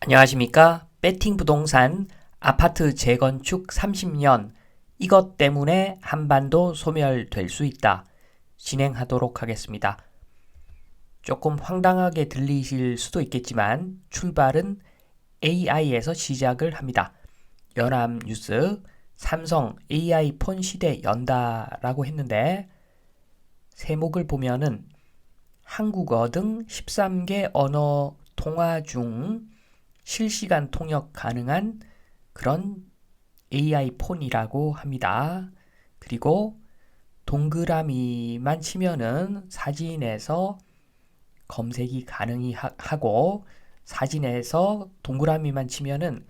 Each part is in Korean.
안녕하십니까? 배팅 부동산 아파트 재건축 30년 이것 때문에 한반도 소멸될 수 있다. 진행하도록 하겠습니다. 조금 황당하게 들리실 수도 있겠지만 출발은 AI에서 시작을 합니다. 연합뉴스 삼성 AI 폰 시대 연다라고 했는데 세목을 보면은 한국어 등 13개 언어 통화 중 실시간 통역 가능한 그런 AI 폰이라고 합니다. 그리고 동그라미만 치면은 사진에서 검색이 가능하고 사진에서 동그라미만 치면은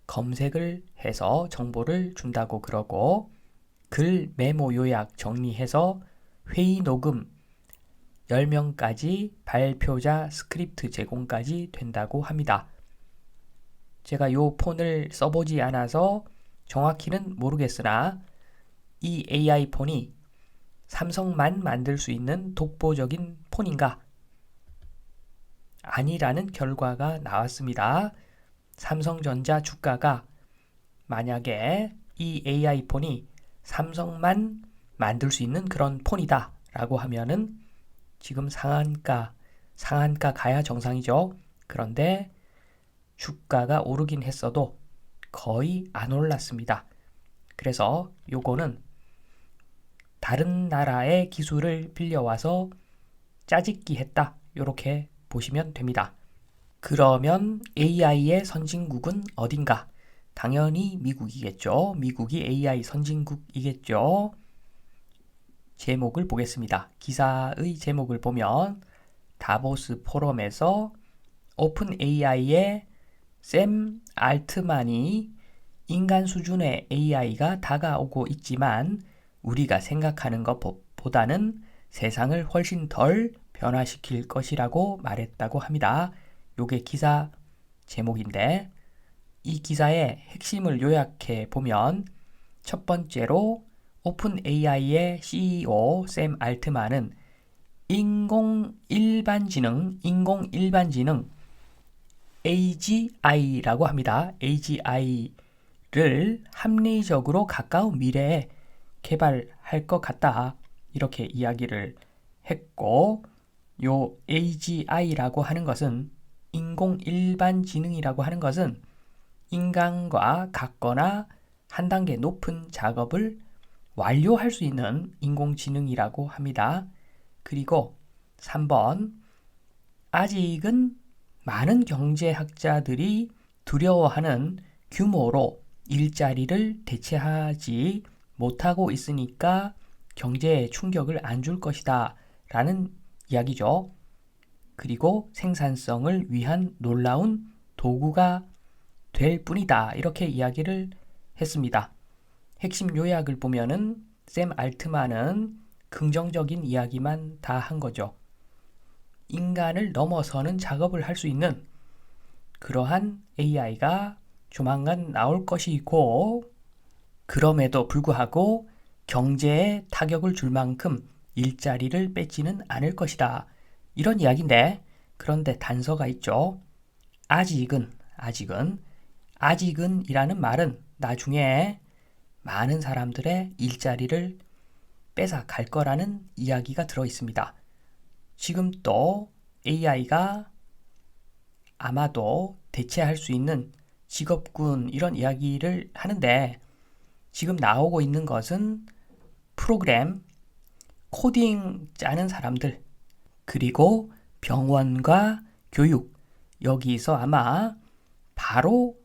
검색을 해서 정보를 준다고 그러고 글 메모 요약 정리해서 회의 녹음 10명까지 발표자 스크립트 제공까지 된다고 합니다. 제가 요 폰을 써보지 않아서 정확히는 모르겠으나 이 AI 폰이 삼성만 만들 수 있는 독보적인 폰인가? 아니라는 결과가 나왔습니다. 삼성전자 주가가 만약에 이 AI 폰이 삼성만 만들 수 있는 그런 폰이다 라고 하면은 지금 상한가 가야 정상이죠. 그런데 주가가 오르긴 했어도 거의 안 올랐습니다. 그래서 요거는 다른 나라의 기술을 빌려와서 짜집기 했다. 요렇게 보시면 됩니다. 그러면 AI의 선진국은 어딘가? 당연히 미국이겠죠. 미국이 AI 선진국이겠죠. 제목을 보겠습니다. 기사의 제목을 보면 다보스 포럼에서 오픈 AI의 샘 알트만이 인간 수준의 AI가 다가오고 있지만 우리가 생각하는 것보다는 세상을 훨씬 덜 변화시킬 것이라고 말했다고 합니다. 요게 기사 제목인데 이 기사의 핵심을 요약해 보면 첫 번째로 오픈 AI의 CEO 샘 알트만은 인공일반지능 AGI라고 합니다. AGI를 합리적으로 가까운 미래에 개발할 것 같다. 이렇게 이야기를 했고 요 AGI라고 하는 것은 인공일반지능이라고 하는 것은 인간과 같거나 한 단계 높은 작업을 완료할 수 있는 인공지능이라고 합니다. 그리고 3번 아직은 많은 경제학자들이 두려워하는 규모로 일자리를 대체하지 못하고 있으니까 경제에 충격을 안 줄 것이다 라는 이야기죠. 그리고 생산성을 위한 놀라운 도구가 될 뿐이다 이렇게 이야기를 했습니다. 핵심 요약을 보면은 샘 알트만은 긍정적인 이야기만 다 한 거죠. 인간을 넘어서는 작업을 할 수 있는 그러한 AI가 조만간 나올 것이고 그럼에도 불구하고 경제에 타격을 줄 만큼 일자리를 뺏지는 않을 것이다. 이런 이야기인데 그런데 단서가 있죠. 아직은이라는 말은 나중에 많은 사람들의 일자리를 뺏어 갈 거라는 이야기가 들어 있습니다. 지금 또 AI가 아마도 대체할 수 있는 직업군 이런 이야기를 하는데 지금 나오고 있는 것은 프로그램, 코딩 짜는 사람들, 그리고 병원과 교육, 여기서 아마 바로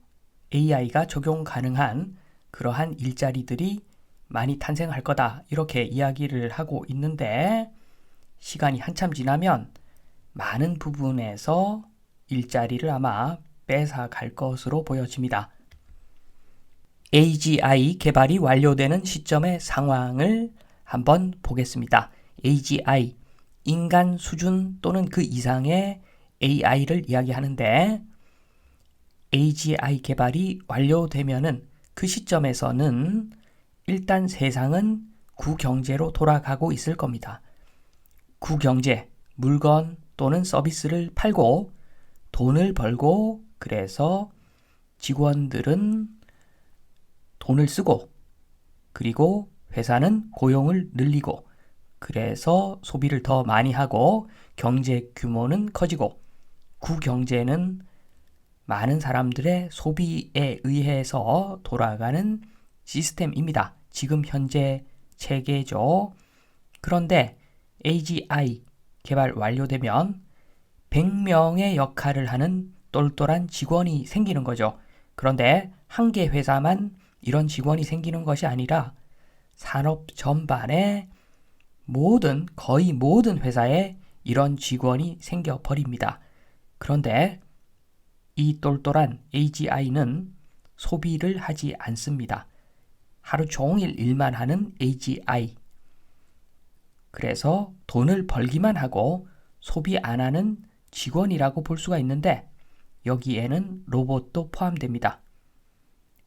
AI가 적용 가능한 그러한 일자리들이 많이 탄생할 거다. 이렇게 이야기를 하고 있는데 시간이 한참 지나면 많은 부분에서 일자리를 아마 뺏어 갈 것으로 보여집니다. AGI 개발이 완료되는 시점의 상황을 한번 보겠습니다. AGI, 인간 수준 또는 그 이상의 AI를 이야기하는데 AGI 개발이 완료되면은 그 시점에서는 일단 세상은 구경제로 돌아가고 있을 겁니다. 구경제, 물건 또는 서비스를 팔고 돈을 벌고 그래서 직원들은 돈을 쓰고 그리고 회사는 고용을 늘리고 그래서 소비를 더 많이 하고 경제 규모는 커지고 구경제는 많은 사람들의 소비에 의해서 돌아가는 시스템입니다. 지금 현재 체계죠. 그런데 AGI 개발 완료되면 100명의 역할을 하는 똘똘한 직원이 생기는 거죠. 그런데 한 개 회사만 이런 직원이 생기는 것이 아니라 산업 전반에 거의 모든 회사에 이런 직원이 생겨버립니다. 그런데 이 똘똘한 AGI는 소비를 하지 않습니다. 하루 종일 일만 하는 AGI. 그래서 돈을 벌기만 하고 소비 안 하는 직원이라고 볼 수가 있는데 여기에는 로봇도 포함됩니다.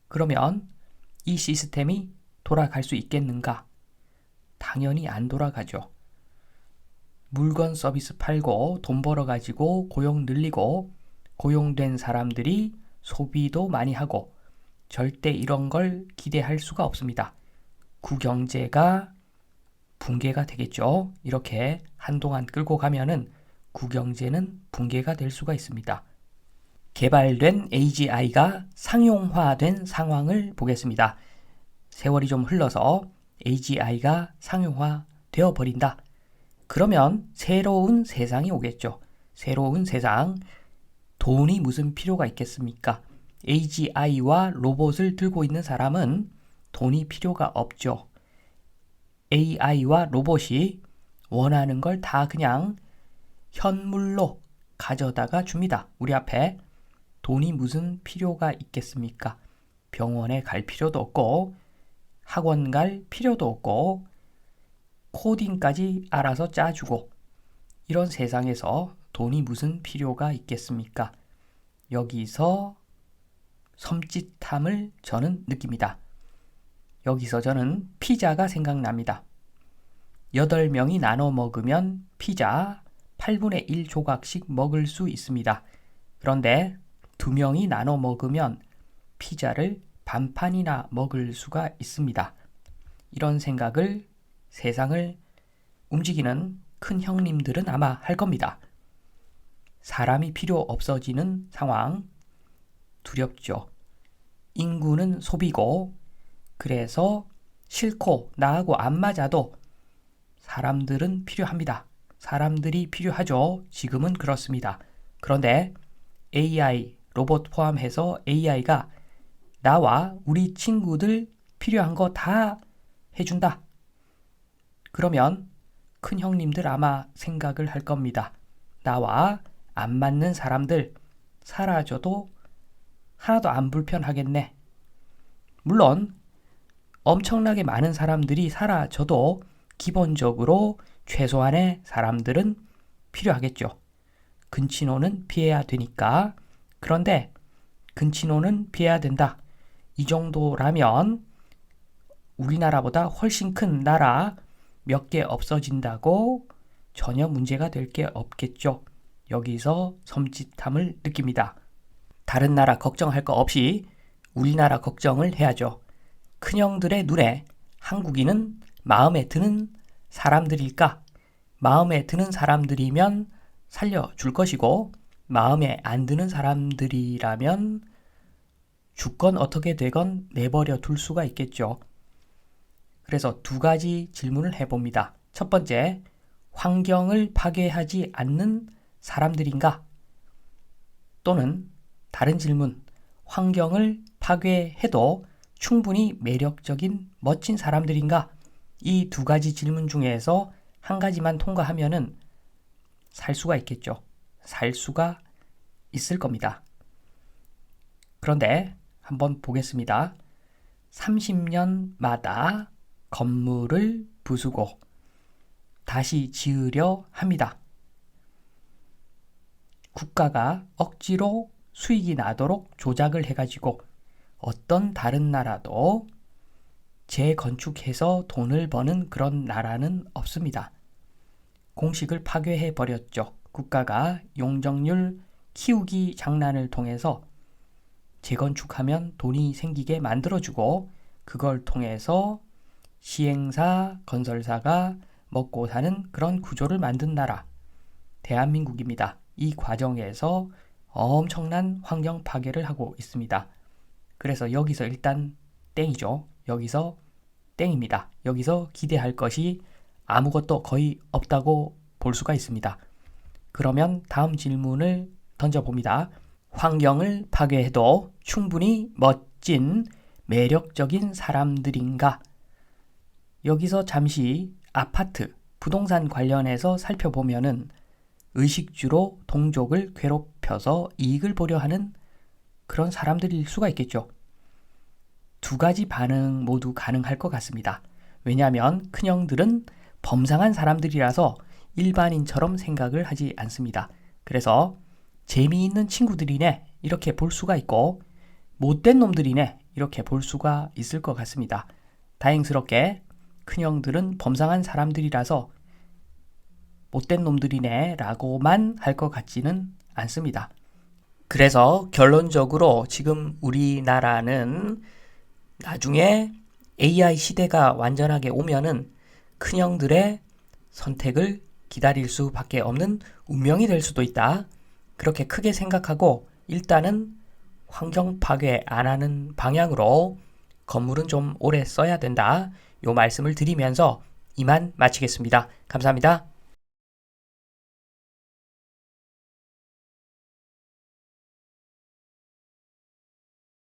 그러면 이 시스템이 돌아갈 수 있겠는가? 당연히 안 돌아가죠. 물건 서비스 팔고 돈 벌어가지고 고용 늘리고 고용된 사람들이 소비도 많이 하고 절대 이런 걸 기대할 수가 없습니다. 구경제가 붕괴가 되겠죠. 이렇게 한동안 끌고 가면은 구경제는 붕괴가 될 수가 있습니다. 개발된 AGI가 상용화된 상황을 보겠습니다. 세월이 좀 흘러서 AGI가 상용화 되어 버린다. 그러면 새로운 세상이 오겠죠. 새로운 세상. 돈이 무슨 필요가 있겠습니까? AGI와 로봇을 들고 있는 사람은 돈이 필요가 없죠. AI와 로봇이 원하는 걸 다 그냥 현물로 가져다가 줍니다. 우리 앞에 돈이 무슨 필요가 있겠습니까? 병원에 갈 필요도 없고 학원 갈 필요도 없고 코딩까지 알아서 짜주고 이런 세상에서 돈이 무슨 필요가 있겠습니까? 여기서 섬찟함을 저는 느낍니다. 여기서 저는 피자가 생각납니다. 8명이 나눠 먹으면 피자 8분의 1 조각씩 먹을 수 있습니다. 그런데 2명이 나눠 먹으면 피자를 반판이나 먹을 수가 있습니다. 이런 생각을 세상을 움직이는 큰 형님들은 아마 할 겁니다. 사람이 필요 없어지는 상황 두렵죠. 인구는 소비고 그래서 싫고 나하고 안 맞아도 사람들은 필요합니다. 사람들이 필요하죠. 지금은 그렇습니다. 그런데 AI, 로봇 포함해서 AI가 나와 우리 친구들 필요한 거 다 해준다. 그러면 큰 형님들 아마 생각을 할 겁니다. 나와 안 맞는 사람들 사라져도 하나도 안 불편하겠네. 물론 엄청나게 많은 사람들이 사라져도 기본적으로 최소한의 사람들은 필요하겠죠. 근친혼은 피해야 되니까. 그런데 근친혼은 피해야 된다. 이 정도라면 우리나라보다 훨씬 큰 나라 몇 개 없어진다고 전혀 문제가 될 게 없겠죠. 여기서 섬찟함을 느낍니다. 다른 나라 걱정할 거 없이 우리나라 걱정을 해야죠. 큰형들의 눈에 한국인은 마음에 드는 사람들일까? 마음에 드는 사람들이면 살려줄 것이고 마음에 안 드는 사람들이라면 죽건 어떻게 되건 내버려 둘 수가 있겠죠. 그래서 2가지 질문을 해봅니다. 첫 번째, 환경을 파괴하지 않는 사람들인가? 또는 다른 질문, 환경을 파괴해도 충분히 매력적인 멋진 사람들인가? 이 2가지 질문 중에서 한 가지만 통과하면은 살 수가 있겠죠. 살 수가 있을 겁니다. 그런데 한번 보겠습니다. 30년마다 건물을 부수고 다시 지으려 합니다. 국가가 억지로 수익이 나도록 조작을 해가지고 어떤 다른 나라도 재건축해서 돈을 버는 그런 나라는 없습니다. 공식을 파괴해 버렸죠. 국가가 용적률 키우기 장난을 통해서 재건축하면 돈이 생기게 만들어주고 그걸 통해서 시행사, 건설사가 먹고 사는 그런 구조를 만든 나라, 대한민국입니다. 이 과정에서 엄청난 환경 파괴를 하고 있습니다. 그래서 여기서 일단 땡이죠. 여기서 땡입니다. 여기서 기대할 것이 아무것도 거의 없다고 볼 수가 있습니다. 그러면 다음 질문을 던져봅니다. 환경을 파괴해도 충분히 멋진 매력적인 사람들인가? 여기서 잠시 아파트, 부동산 관련해서 살펴보면은 의식주로 동족을 괴롭혀서 이익을 보려 하는 그런 사람들일 수가 있겠죠. 두 가지 반응 모두 가능할 것 같습니다. 왜냐하면 큰형들은 범상한 사람들이라서 일반인처럼 생각을 하지 않습니다. 그래서 재미있는 친구들이네 이렇게 볼 수가 있고 못된 놈들이네 이렇게 볼 수가 있을 것 같습니다. 다행스럽게 큰형들은 범상한 사람들이라서 못된 놈들이네 라고만 할 것 같지는 않습니다. 그래서 결론적으로 지금 우리나라는 나중에 AI 시대가 완전하게 오면은 큰형들의 선택을 기다릴 수밖에 없는 운명이 될 수도 있다. 그렇게 크게 생각하고 일단은 환경 파괴 안 하는 방향으로 건물은 좀 오래 써야 된다. 요 말씀을 드리면서 이만 마치겠습니다. 감사합니다.